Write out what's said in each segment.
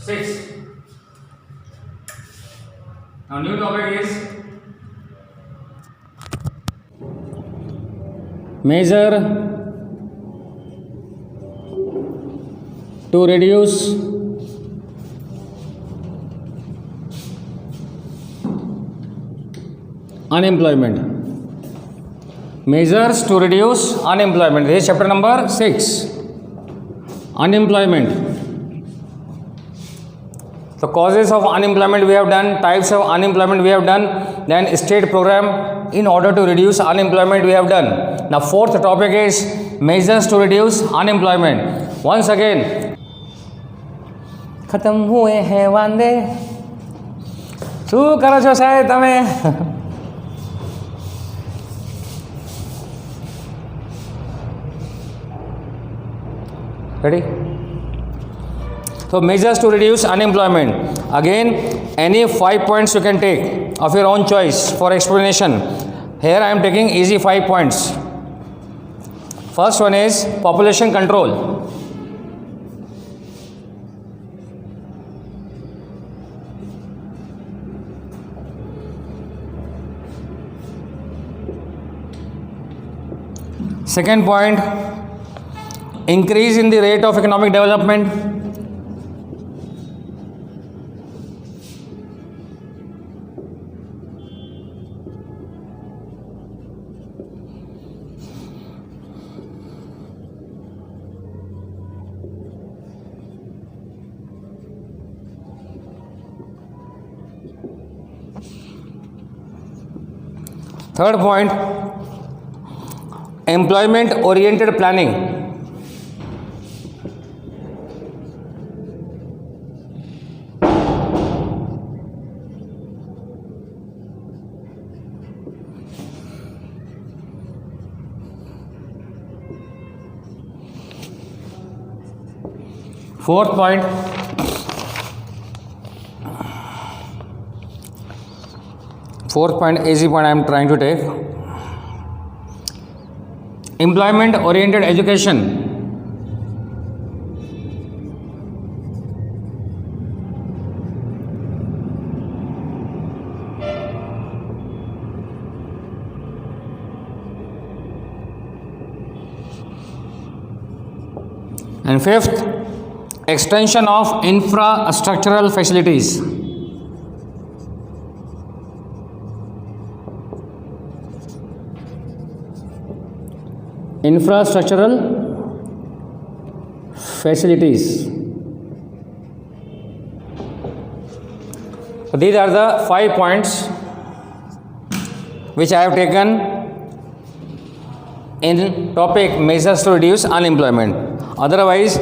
6. Now new topic is measure to reduce unemployment. Measures to reduce unemployment. This is chapter number 6. Unemployment. So causes of unemployment we have done, types of unemployment we have done, then state program in order to reduce unemployment we have done. Now fourth topic is measures to reduce unemployment. Once again, ખતમ હુએ હે વાંદે શું કરો છો સાહેબ તમે? Ready? So measures to reduce unemployment. Again, any 5 points you can take of your own choice for explanation. Here I am taking easy 5 points. First one is population control. Second point, increase in the rate of economic development. Third point, employment oriented planning. Fourth point, easy point I am trying to take. Employment oriented education. And fifth, extension of infrastructural facilities. Infrastructural facilities. So these are the 5 points which I have taken in topic measures to reduce unemployment. Otherwise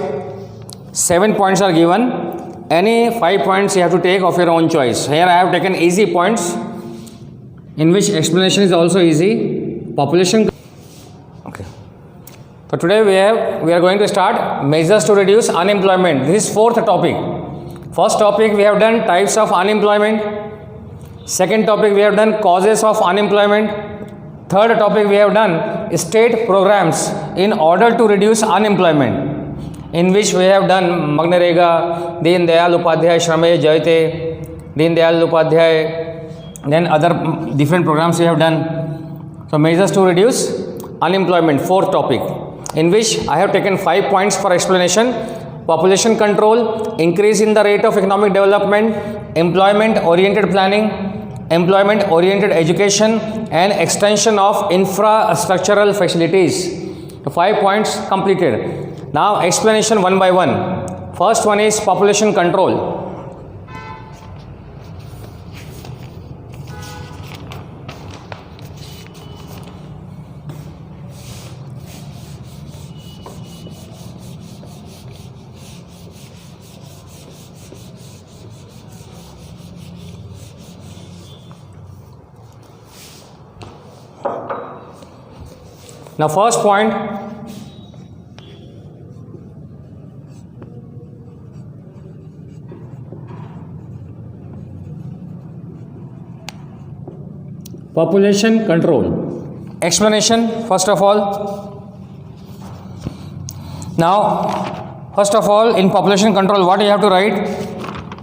7 points are given. Any 5 points you have to take of your own choice. Here I have taken easy points in which explanation is also easy. Population. Okay. So today we are going to start measures to reduce unemployment. This is fourth topic. First topic we have done types of unemployment. Second topic we have done causes of unemployment. Third topic we have done state programs in order to reduce unemployment, in which we have done Magnarega, Deen Dayal Upadhyay Shramay Jayate, Deen Dayal Upadhyay, then other different programs we have done. So measures to reduce unemployment, fourth topic, in which I have taken 5 points for explanation. Population control, increase in the rate of economic development, employment oriented planning, employment oriented education, and extension of infrastructural facilities. The 5 points completed. Now explanation one by one. First one is population control. Now first point, population control. Explanation first of all. Now first of all, in population control what you have to write?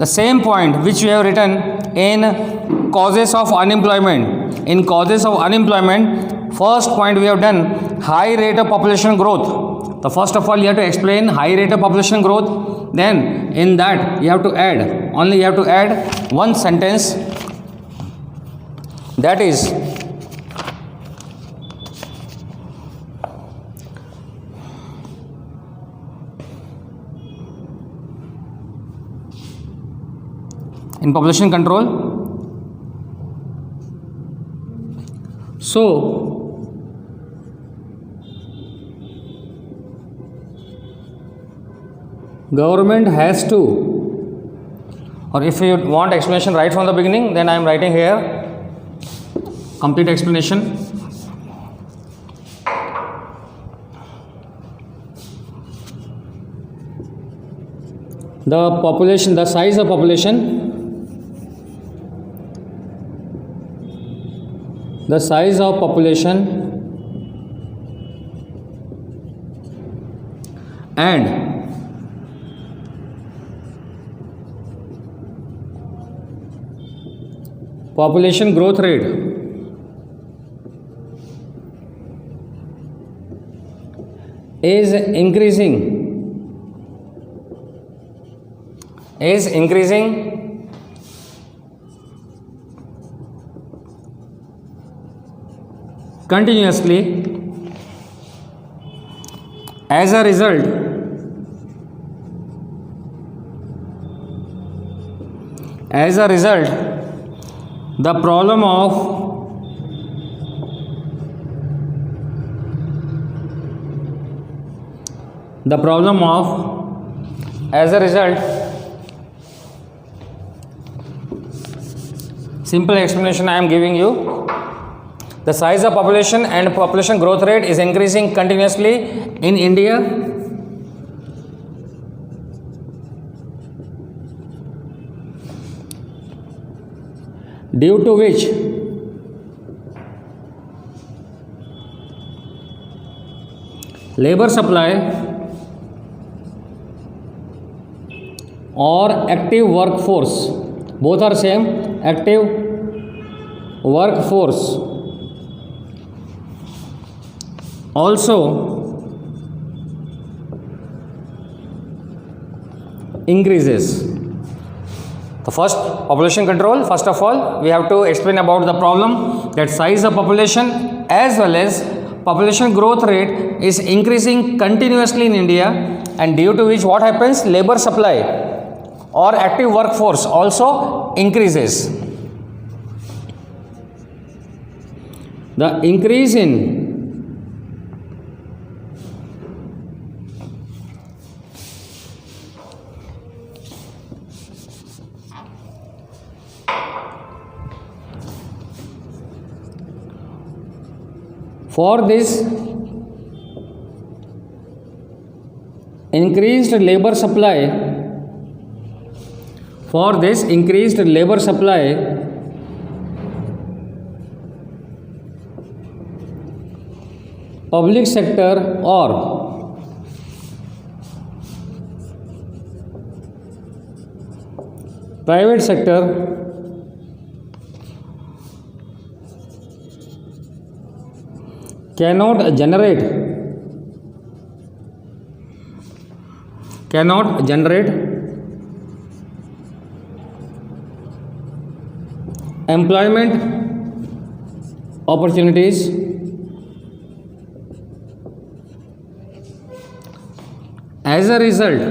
the same point which we have written in causes of unemployment. In causes of unemployment, first point we have done high rate of population growth. So first of all you have to explain high rate of population growth. Then in that you have to add one sentence, that is in population control. So government has to, or if you want explanation right from the beginning, then I am writing here complete explanation. The population, the size of population, and population growth rate is increasing continuously. As a result, the problem of as a result, simple explanation I am giving you. The size of population and population growth rate is increasing continuously in India due to which labor supply or active workforce, both are same, active workforce also increases. The first population control, first of all we have to explain about the problem that size of population as well as population growth rate is increasing continuously in India, and due to which what happens, labor supply or active workforce also increases. The increase in for this increased labor supply, public sector or private sector cannot generate employment opportunities as a result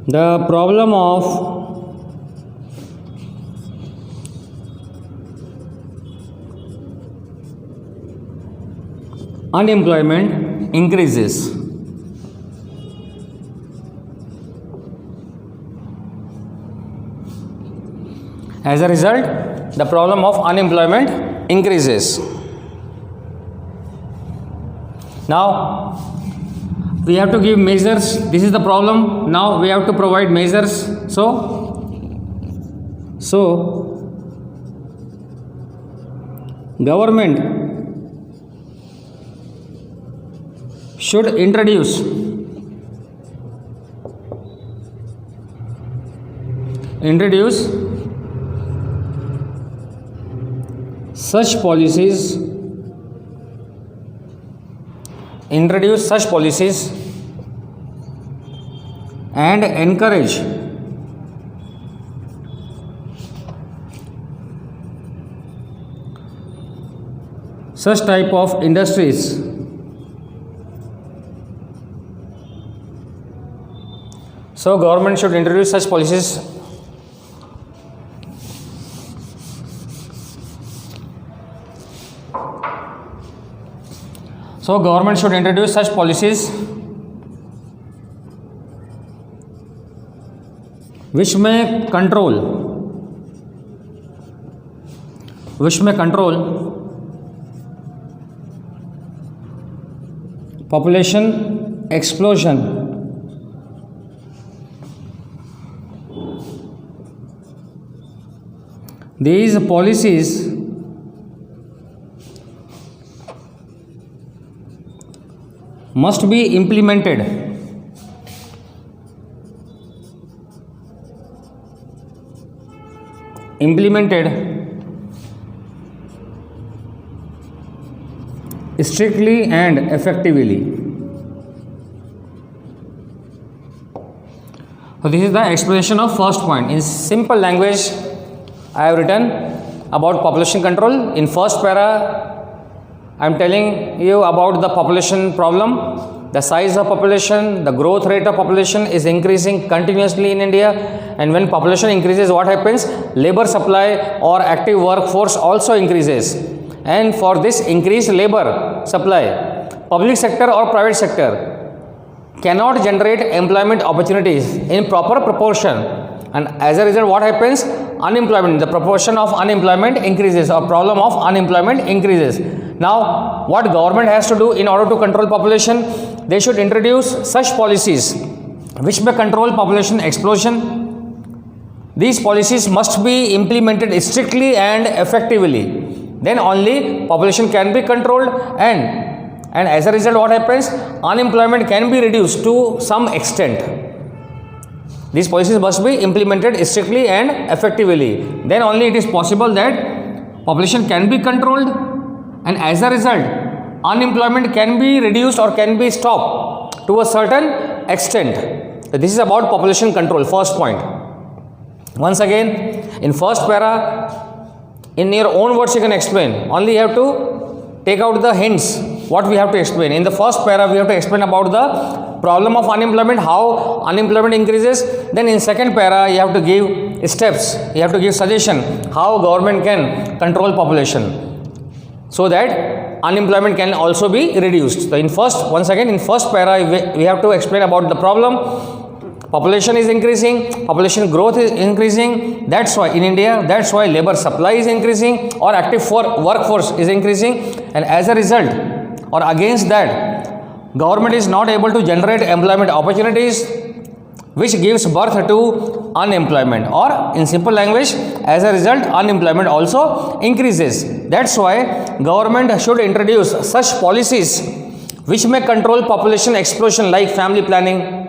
the problem of unemployment increases. As a result, the problem of unemployment increases. Now, we have to give measures. This is the problem. Now we have to provide measures. So So government should introduce such policies and encourage such type of industries so government should introduce such policies which may control population explosion. These policies must be implemented strictly and effectively. So this is the explanation of first point. In simple language, I have written about population control. In first para, I am telling you about the population problem. The size of population, the growth rate of population is increasing continuously in India, and when population increases, what happens? Labor supply or active workforce also increases, and for this increased labor supply, public sector or private sector cannot generate employment opportunities in proper proportion, and as a result, what happens? Unemployment, the proportion of unemployment increases, or problem of unemployment increases. Now what government has to do in order to control population? They should introduce such policies which may control population explosion. These policies must be implemented strictly and effectively, then only population can be controlled, and as a result, what happens? Unemployment can be reduced to some extent. These policies must be implemented strictly and effectively, then only it is possible that population can be controlled, and as a result, unemployment can be reduced or can be stopped to a certain extent. So this is about population control, first point. Once again, in first para, in your own words you can explain, only you have to take out the hints what we have to explain. In the first para, we have to explain about the problem of unemployment, how unemployment increases. Then in second para, you have to give steps, you have to give suggestion how government can control population so that unemployment can also be reduced. So in first, once again, in first para, we have to explain about the problem. Population is increasing, population growth is increasing, that's why in India, that's why labor supply is increasing or active workforce is increasing, and as a result or against that, government is not able to generate employment opportunities, which gives birth to unemployment, or in simple language, as a result, unemployment also increases. That's why government should introduce such policies which may control population explosion, like family planning,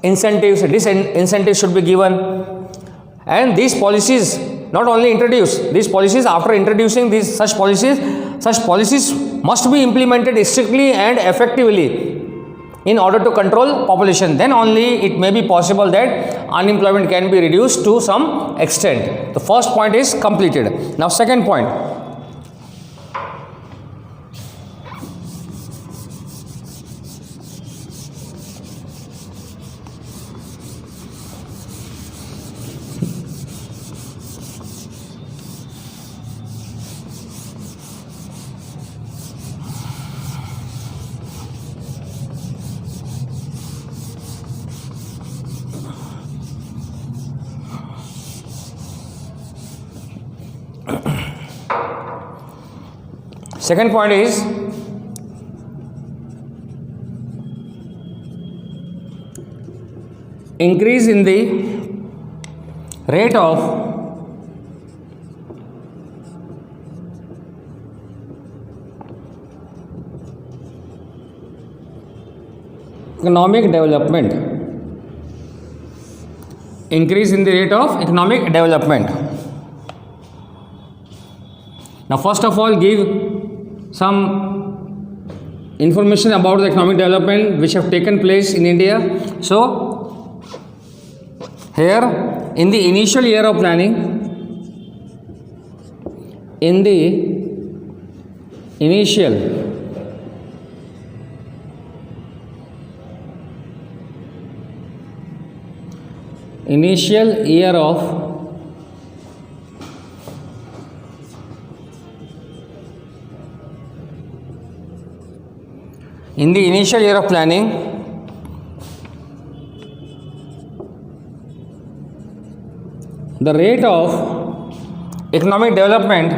incentives, disincentives should be given, and these policies not only introduce these policies, after introducing these such policies must be implemented strictly and effectively in order to control population, then only it may be possible that unemployment can be reduced to some extent. The first point is completed. Now second point. Second point is increase in the rate of economic development. Increase in the rate of economic development. Now first of all give some information about the economic development which have taken place in India. So here in the initial year of planning, in the initial year of planning, the rate of economic development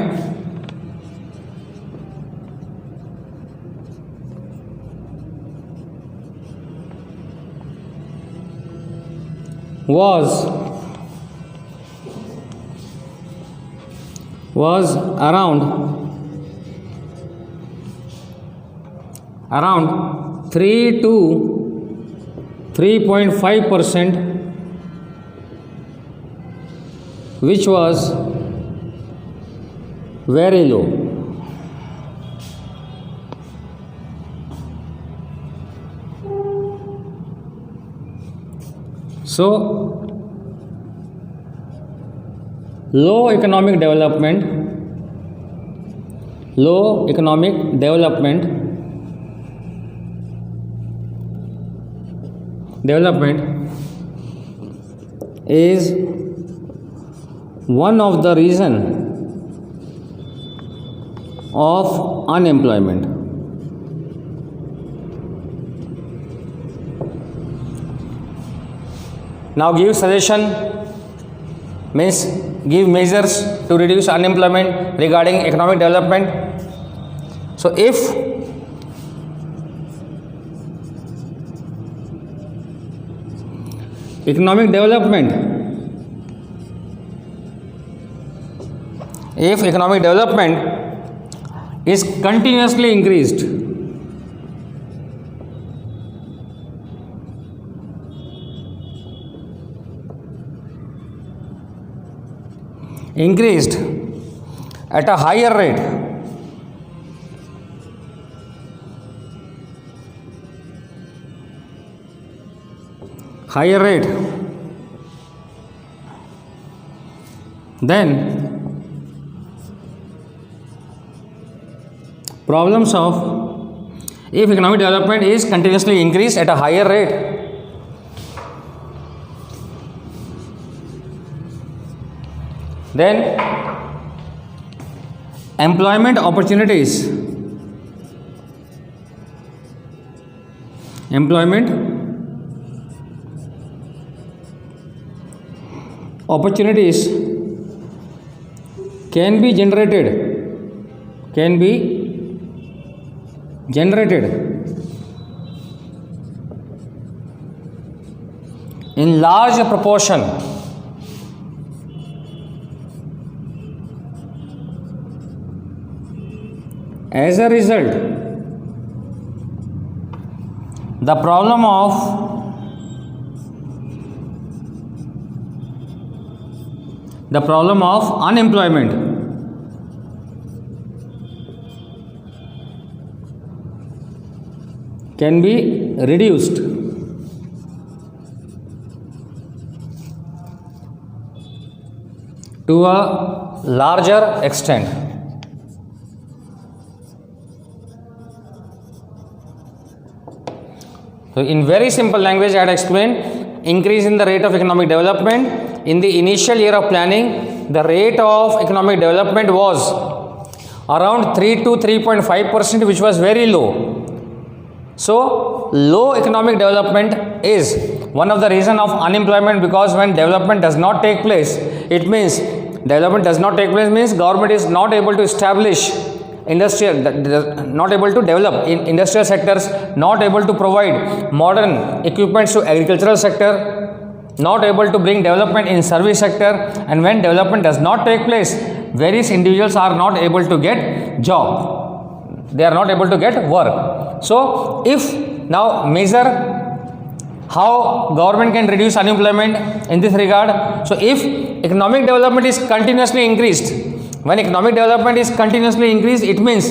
was around 3 to 3.5%, which was very low. So low economic development is one of the reason of unemployment. Now give suggestion, means give measures to reduce unemployment regarding economic development. So if economic development is continuously increased, at a higher rate, then problems of, if economic development is continuously increased at a higher rate, then employment opportunities can be generated in large proportion as a result. The problem of unemployment can be reduced to a larger extent. So in very simple language I had explained, increase in the rate of economic development. In the initial year of planning, the rate of economic development was around 3 to 3.5%, which was very low. So low economic development is one of the reason of unemployment, because when development does not take place, it means government is not able to establish not able to develop in industrial sectors, not able to provide modern equipments to agricultural sector, not able to bring development in service sector, and when development does not take place, various individuals are not able to get job, they are not able to get work. So if now measure how government can reduce unemployment in this regard. So if economic development is continuously increased, when economic development is continuously increased, it means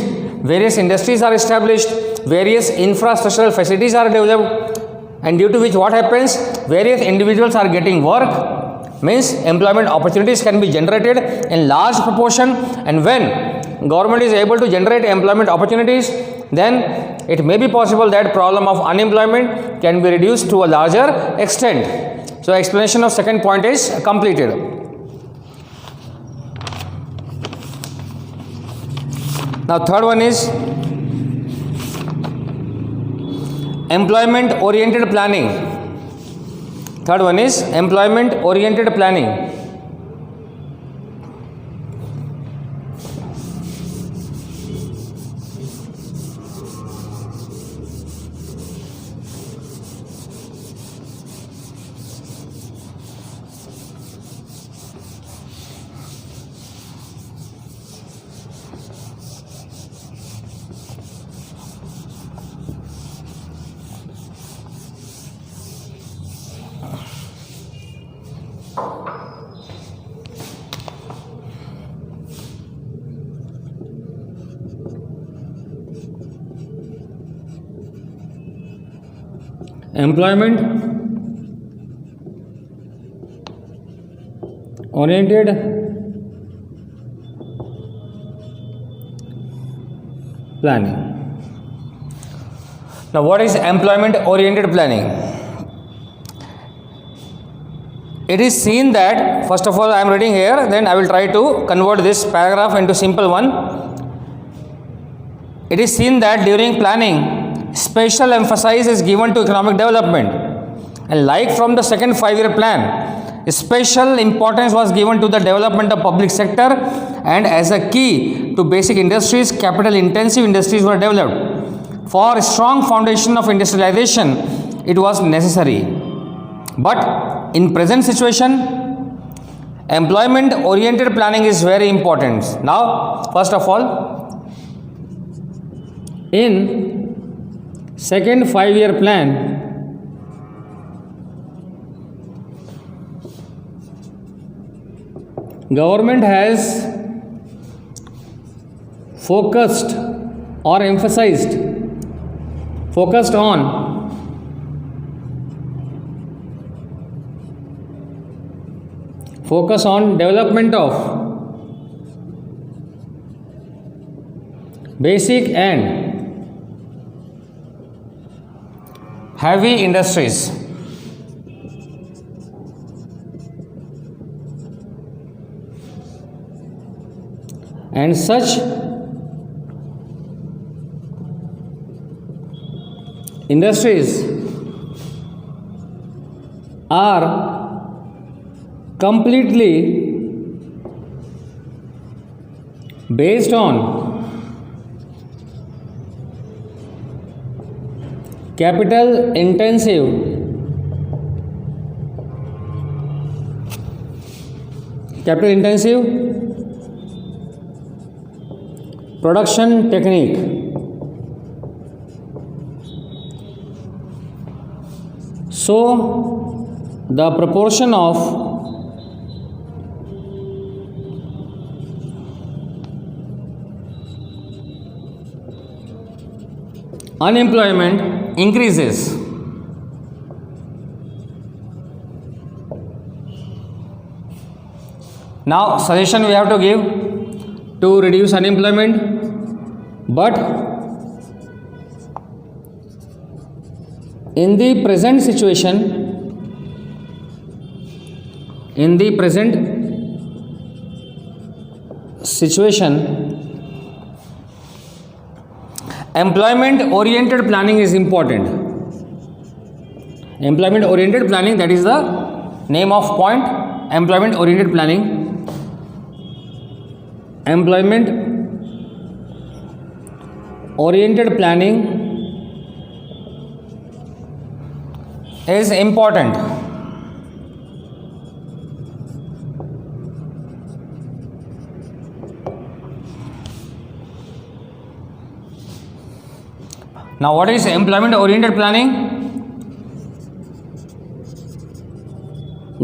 various industries are established, various infrastructural facilities are developed, and due to which what happens, various individuals are getting work, means employment opportunities can be generated in large proportion. And when government is able to generate employment opportunities, then it may be possible that problem of unemployment can be reduced to a larger extent. So explanation of second point is completed. Now third one is employment oriented planning. Third one is employment oriented planning. Employment oriented planning. Now what is employment oriented planning? It is seen that, first of all I am reading here, then I will try to convert this paragraph into simple one. It is seen that during planning special emphasis is given to economic development, and like from the second 5-year plan, special importance was given to the development of public sector, and as a key to basic industries, capital intensive industries were developed. For a strong foundation of industrialization it was necessary, but in present situation employment oriented planning is very important. Now first of all, in second 5-year plan, government has focused or emphasized, focused on development of basic and heavy industries. And such industries are completely based on capital intensive production technique. So the proportion of unemployment increases. Now suggestion we have to give to reduce unemployment, but in the present situation, employment oriented planning is important. Employment oriented planning, that is the name of point, employment oriented planning. Employment oriented planning is important. Now what is employment oriented planning?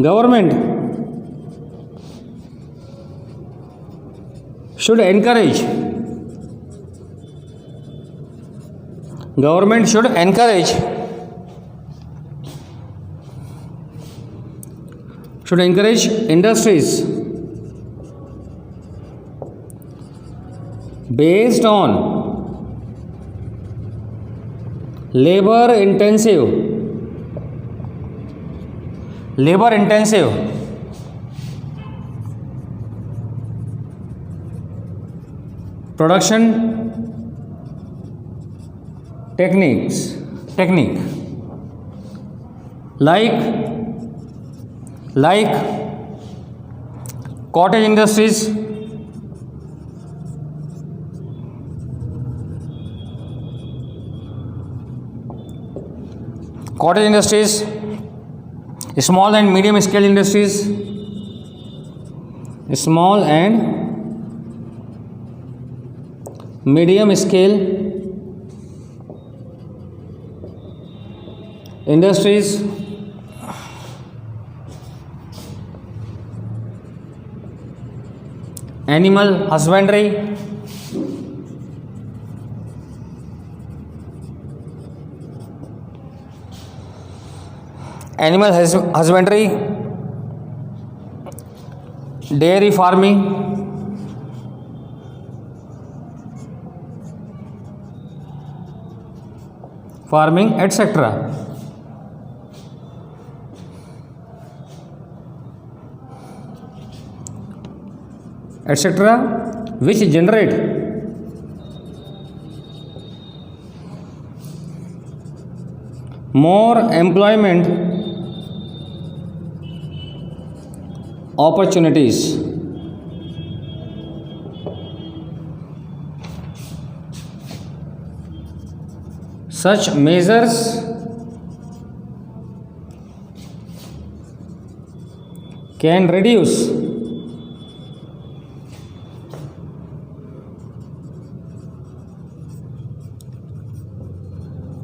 Government should encourage industries based on labor intensive production technique like cottage industries, small and medium scale industries, small and medium scale industries, animal husbandry, dairy farming, etc. Which generate more employment opportunities. Such measures can reduce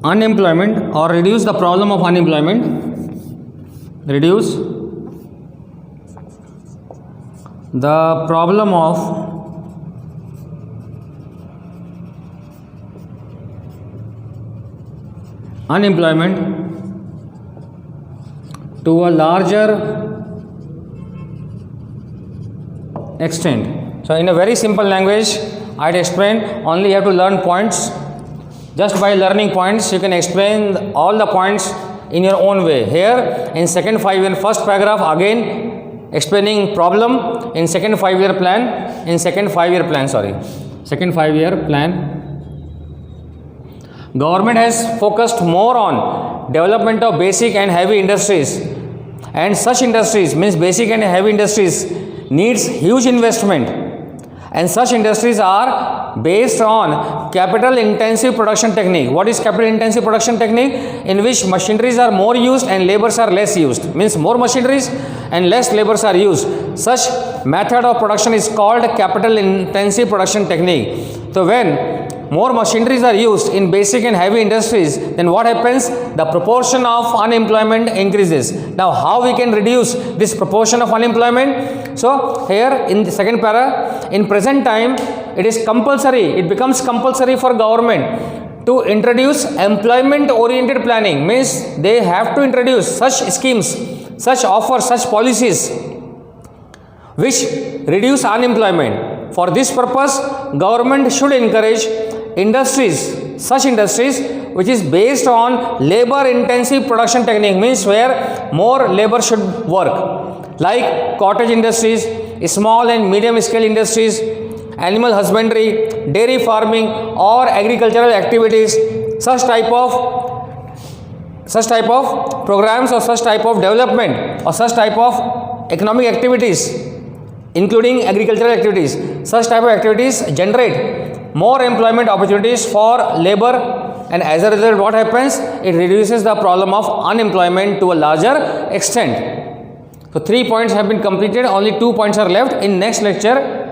unemployment or reduce the problem of unemployment, reduce the problem of unemployment to a larger extent. So in a very simple language, I'd explain, only you have to learn points. Just by learning points, you can explain all the points in your own way. Here, in second 5-year, first paragraph, again explaining problem in second 5-year plan. Second 5-year plan, government has focused more on development of basic and heavy industries, and such industries means basic and heavy industries needs huge investment, and such industries are based on capital intensive production technique. What is capital intensive production technique? In which machineries are more used and labors are less used, means more machineries and less labors are used. Such method of production is called capital intensive production technique. So when more machineries are used in basic and heavy industries, then what happens? The proportion of unemployment increases. Now how we can reduce this proportion of unemployment? So here in the second para, in present time it is compulsory, it becomes compulsory for government to introduce employment oriented planning, means they have to introduce such schemes, such offers, such policies which reduce unemployment. For this purpose, government should encourage such industries which is based on labor intensive production technique, means where more labor should work, like cottage industries, small and medium scale industries, animal husbandry, dairy farming or agricultural activities. Such type of programs or such type of development or such type of economic activities, including agricultural activities, such type of activities generate more employment opportunities for labor, and as a result what happens? It reduces the problem of unemployment to a larger extent. So 3 points have been completed, only 2 points are left. In next lecture